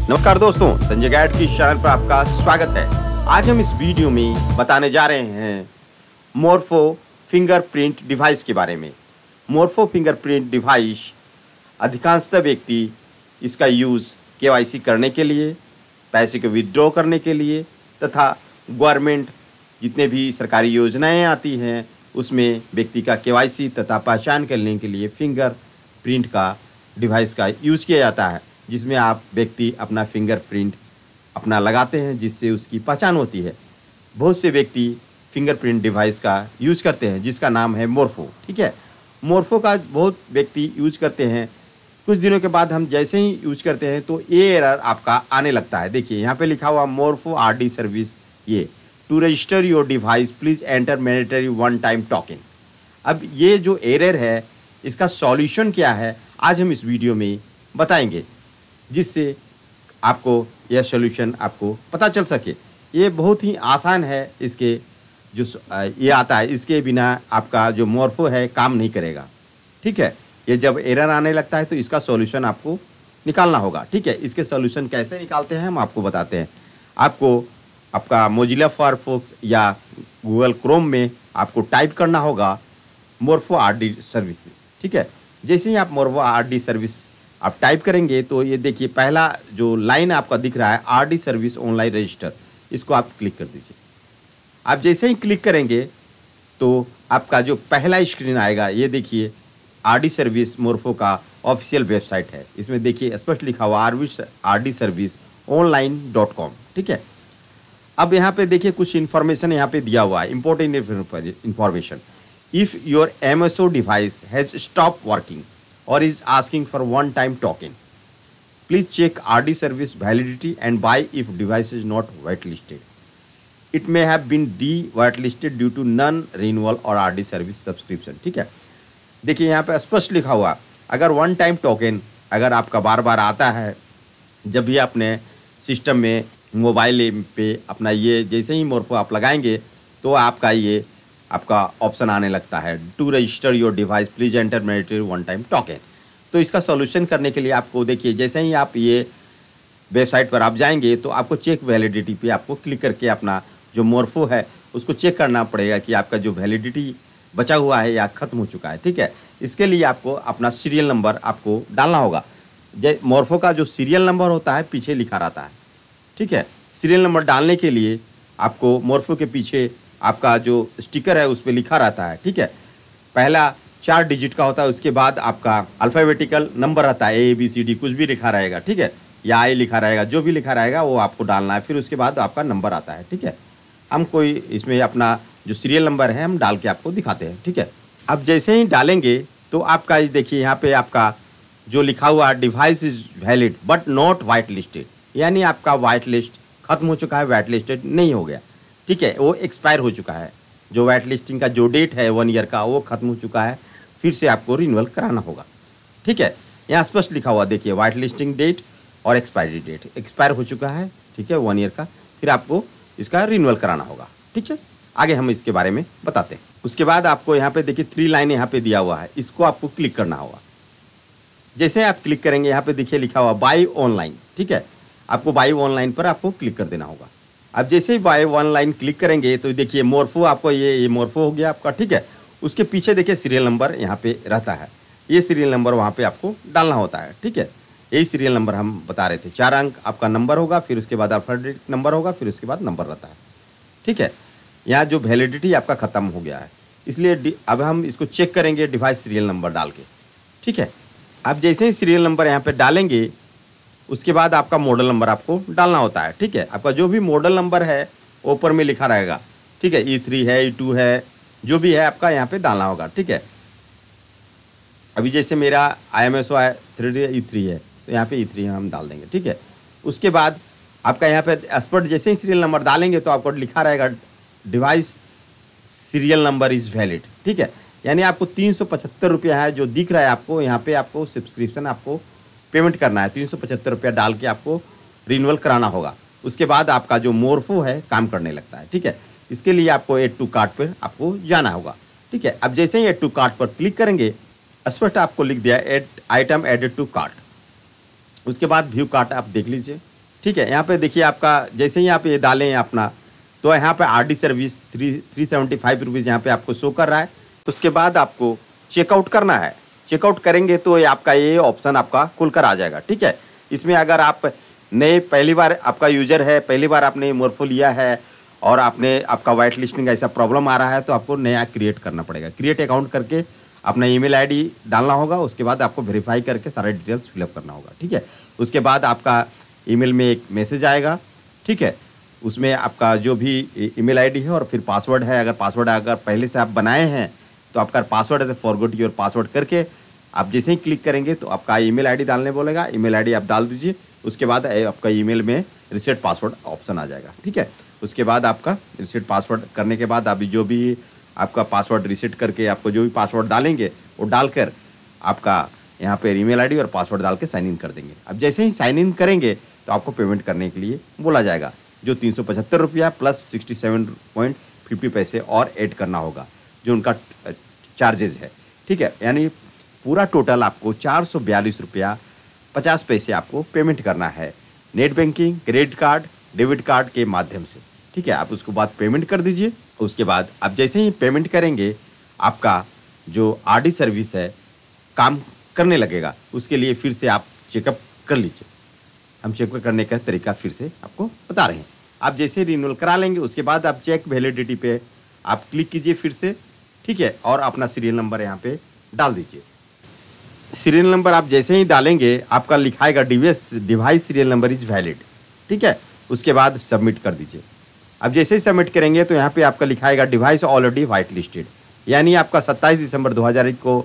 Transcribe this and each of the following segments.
नमस्कार दोस्तों, संजय गाइड की चैनल पर आपका स्वागत है। आज हम इस वीडियो में बताने जा रहे हैं मोर्फो फिंगरप्रिंट डिवाइस के बारे में। मोर्फो फिंगरप्रिंट डिवाइस अधिकांशतः व्यक्ति इसका यूज़ केवाईसी करने के लिए, पैसे को विथड्रॉ करने के लिए तथा गवर्नमेंट जितने भी सरकारी योजनाएं आती हैं उसमें व्यक्ति का केवाईसी तथा पहचान करने के लिए फिंगरप्रिंट का डिवाइस का यूज़ किया जाता है, जिसमें आप व्यक्ति अपना फिंगरप्रिंट अपना लगाते हैं जिससे उसकी पहचान होती है। बहुत से व्यक्ति फिंगरप्रिंट डिवाइस का यूज़ करते हैं जिसका नाम है मोर्फो। ठीक है, मोर्फो का बहुत व्यक्ति यूज करते हैं। कुछ दिनों के बाद हम जैसे ही यूज करते हैं तो ये एरर आपका आने लगता है। देखिए यहाँ पे लिखा हुआ मोर्फो आरडी सर्विस, ये to register your device please enter mandatory one time token. अब ये जो एरर है इसका सॉल्यूशन क्या है आज हम इस वीडियो में बताएंगे, जिससे आपको यह सॉल्यूशन आपको पता चल सके। ये बहुत ही आसान है, इसके जो ये आता है इसके बिना आपका जो मोर्फो है काम नहीं करेगा। ठीक है, ये जब एरर आने लगता है तो इसका सॉल्यूशन आपको निकालना होगा। ठीक है, इसके सॉल्यूशन कैसे निकालते हैं हम आपको बताते हैं। आपको आपका मोजिला फायरफॉक्स या गूगल क्रोम में आपको टाइप करना होगा मोर्फो आरडी सर्विस। ठीक है, जैसे ही आप मोर्फो आरडी सर्विस आप टाइप करेंगे तो ये देखिए पहला जो लाइन आपका दिख रहा है आरडी सर्विस ऑनलाइन रजिस्टर, इसको आप क्लिक कर दीजिए। आप जैसे ही क्लिक करेंगे तो आपका जो पहला स्क्रीन आएगा, ये देखिए आरडी सर्विस मोर्फो का ऑफिशियल वेबसाइट है। इसमें देखिए स्पष्ट लिखा हुआ आरडी सर्विस online.com। ठीक है, अब यहाँ पे देखिए कुछ इन्फॉर्मेशन यहाँ पे दिया हुआ है, important information. If your MSO device has stop working or is asking for one-time token, please check RD service validity and buy if device is not whitelisted. It may have been de-whitelisted due to non-renewal or RD service subscription। ठीक है, देखिए यहाँ पे स्पष्ट लिखा हुआ, अगर one time token अगर आपका बार बार आता है, जब भी अपने सिस्टम में मोबाइल पे अपना ये जैसे ही मोर्फो आप लगाएंगे तो आपका ये आपका ऑप्शन आने लगता है to register your device please enter mandatory one time token. तो इसका सॉल्यूशन करने के लिए आपको देखिए जैसे ही आप ये वेबसाइट पर आप जाएंगे तो आपको चेक वैलिडिटी पे आपको क्लिक करके अपना जो मोर्फो है उसको चेक करना पड़ेगा कि आपका जो वैलिडिटी बचा हुआ है या ख़त्म हो चुका है। ठीक है, इसके लिए आपको अपना सीरियल नंबर आपको डालना होगा। मोर्फो का जो सीरियल नंबर होता है पीछे लिखा रहता है। ठीक है, सीरियल नंबर डालने के लिए आपको मोर्फो के पीछे आपका जो स्टिकर है उस पर लिखा रहता है। ठीक है, पहला 4 डिजिट का होता है, उसके बाद आपका अल्फ़ाबेटिकल नंबर रहता है, ABCD कुछ भी लिखा रहेगा। ठीक है, या आई लिखा रहेगा, जो भी लिखा रहेगा वो आपको डालना है, फिर उसके बाद आपका नंबर आता है। ठीक है, हम कोई इसमें अपना जो सीरियल नंबर है हम डाल के आपको दिखाते हैं। ठीक है, अब जैसे ही डालेंगे तो आपका देखिए यहाँ पे आपका जो लिखा हुआ device is valid but not white listed, यानी आपका वाइट लिस्ट खत्म हो चुका है, वाइट लिस्टेड नहीं हो गया। ठीक है, वो एक्सपायर हो चुका है, जो वाइट लिस्टिंग का जो डेट है 1 ईयर का वो खत्म हो चुका है, फिर से आपको रिन्यूअल कराना होगा। ठीक है, यहाँ स्पष्ट लिखा हुआ देखिए वाइट लिस्टिंग डेट और एक्सपायरी डेट, एक्सपायर हो चुका है। ठीक है, 1 ईयर का, फिर आपको इसका रिन्यूअल कराना होगा। ठीक है, आगे हम इसके बारे में बताते हैं। उसके बाद आपको यहाँ पे देखिए 3 लाइन यहाँ पे दिया हुआ है, इसको आपको क्लिक करना होगा। जैसे आप क्लिक करेंगे यहाँ पे देखिए लिखा हुआ बाई ऑनलाइन। ठीक है, आपको बाई ऑनलाइन पर आपको क्लिक कर देना होगा। अब जैसे ही बाय ऑनलाइन क्लिक करेंगे तो देखिए मोर्फो आपको ये मोर्फो हो गया आपका। ठीक है, उसके पीछे देखिए सीरियल नंबर यहाँ पे रहता है, ये सीरियल नंबर वहाँ पे आपको डालना होता है। ठीक है, यही सीरियल नंबर हम बता रहे थे, 4 अंक आपका नंबर होगा, फिर उसके बाद अल्फाबेटिक नंबर होगा, फिर उसके बाद नंबर रहता है। ठीक है, यहाँ जो वैलिडिटी आपका ख़त्म हो गया है, इसलिए अब हम इसको चेक करेंगे डिवाइस सीरियल नंबर डाल के। ठीक है, आप जैसे ही सीरियल नंबर यहाँ पर डालेंगे उसके बाद आपका मॉडल नंबर आपको डालना होता है। ठीक है, आपका जो भी मॉडल नंबर है ऊपर में लिखा रहेगा। ठीक है, E3 है, E2 है, जो भी है आपका यहाँ पे डालना होगा। ठीक है, अभी जैसे मेरा IMSO है 3D E3 है तो यहाँ पे E3 हम डाल देंगे। ठीक है, उसके बाद आपका यहाँ पे स्पॉट जैसे ही सीरियल नंबर डालेंगे तो आपको लिखा रहेगा device serial number is valid. ठीक है, यानी आपको 375 रुपया है जो दिख रहा है आपको यहाँ पे, आपको सब्सक्रिप्शन आपको पेमेंट करना है। 375 रुपया डाल के आपको रिन्यूअल कराना होगा। उसके बाद आपका जो मोर्फो है काम करने लगता है। ठीक है, इसके लिए आपको ऐड टू कार्ट पर आपको जाना होगा। ठीक है, अब जैसे ही ऐड टू कार्ट पर क्लिक करेंगे स्पष्ट आपको लिख दिया add item added to cart. उसके बाद व्यू कार्ट आप देख लीजिए, ठीक है, यहाँ पे देखिए आपका जैसे ही आप ये डालें अपना, तो यहाँ पे आरडी सर्विस 375 रुपीज़ यहाँ पे आपको शो कर रहा है। उसके बाद आपको चेकआउट करना है। चेकआउट करेंगे तो ये आपका ये ऑप्शन आपका खुलकर आ जाएगा। ठीक है, इसमें अगर आप नए पहली बार आपका यूजर है, पहली बार आपने मोरफो लिया है और आपने आपका वाइट लिस्टिंग ऐसा प्रॉब्लम आ रहा है, तो आपको नया क्रिएट करना पड़ेगा। क्रिएट अकाउंट करके अपना ईमेल आईडी डालना होगा, उसके बाद आपको वेरीफाई करके सारे डिटेल्स फिलअप करना होगा। ठीक है, उसके बाद आपका ईमेल में एक मैसेज आएगा। ठीक है, उसमें आपका जो भी ईमेल आईडी है और फिर पासवर्ड है, अगर पासवर्ड अगर पहले से आप बनाए हैं तो आपका पासवर्ड है तो फॉरगॉट योर पासवर्ड करके आप जैसे ही क्लिक करेंगे तो आपका ईमेल आईडी डालने बोलेगा। ईमेल आईडी आप डाल दीजिए, उसके बाद आपका ईमेल में रिसेट पासवर्ड ऑप्शन आ जाएगा। ठीक है, उसके बाद आपका रिसेट पासवर्ड करने के बाद अभी जो भी आपका पासवर्ड रिसेट करके आपको जो भी पासवर्ड डालेंगे वो डालकर आपका यहाँ पे ईमेल आईडी और पासवर्ड डाल के साइन इन कर देंगे। अब जैसे ही साइन इन करेंगे तो आपको पेमेंट करने के लिए बोला जाएगा, जो 375 रुपया प्लस 67.50 पैसे और ऐड करना होगा, जो उनका चार्जेज है। ठीक है, यानी पूरा टोटल आपको 442 रुपया 50 पैसे आपको पेमेंट करना है net banking, credit card, debit card के माध्यम से। ठीक है, आप उसके बाद पेमेंट कर दीजिए। उसके बाद आप जैसे ही पेमेंट करेंगे आपका जो आरडी सर्विस है काम करने लगेगा। उसके लिए फिर से आप चेकअप कर लीजिए। हम चेकअप करने का तरीका फिर से आपको बता रहे हैं। आप जैसे रिन्यूअल करा लेंगे उसके बाद आप चेक वैलिडिटी पे आप क्लिक कीजिए फिर से। ठीक है, और अपना सीरियल नंबर यहाँ पे डाल दीजिए। सीरियल नंबर आप जैसे ही डालेंगे आपका लिखाएगा device serial number is valid. ठीक है, उसके बाद सबमिट कर दीजिए। अब जैसे ही सबमिट करेंगे तो यहाँ पे आपका लिखाएगा डिवाइस ऑलरेडी वाइट लिस्टेड, यानी आपका 27 दिसंबर 2001 को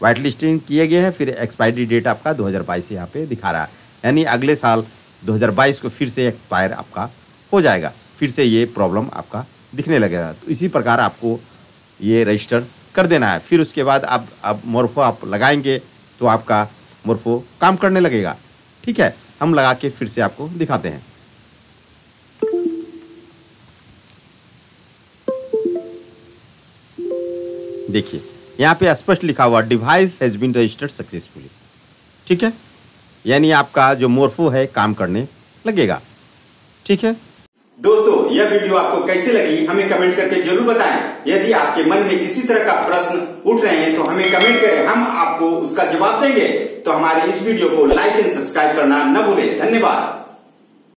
वाइट लिस्टिंग किए गए हैं। फिर एक्सपायरी डेट आपका 2022 यहाँ पे दिखा रहा है, यानी अगले साल 2022 को फिर से एक्सपायर आपका हो जाएगा, फिर से ये प्रॉब्लम आपका दिखने लगेगा। तो इसी प्रकार आपको ये रजिस्टर कर देना है। फिर उसके बाद अब मोरफो आप लगाएंगे तो आपका मोरफो काम करने लगेगा। ठीक है, हम लगा के फिर से आपको दिखाते हैं। देखिए यहाँ पे स्पष्ट लिखा हुआ device has been registered successfully. ठीक है, यानी आपका जो मोरफो है काम करने लगेगा। ठीक है दोस्तों, यह वीडियो आपको कैसे लगी हमें कमेंट करके जरूर बताएं। यदि आपके मन में किसी तरह का प्रश्न उठ रहे हैं तो हमें कमेंट करें, हम आपको उसका जवाब देंगे। तो हमारे इस वीडियो को लाइक एंड सब्सक्राइब करना न भूलें। धन्यवाद।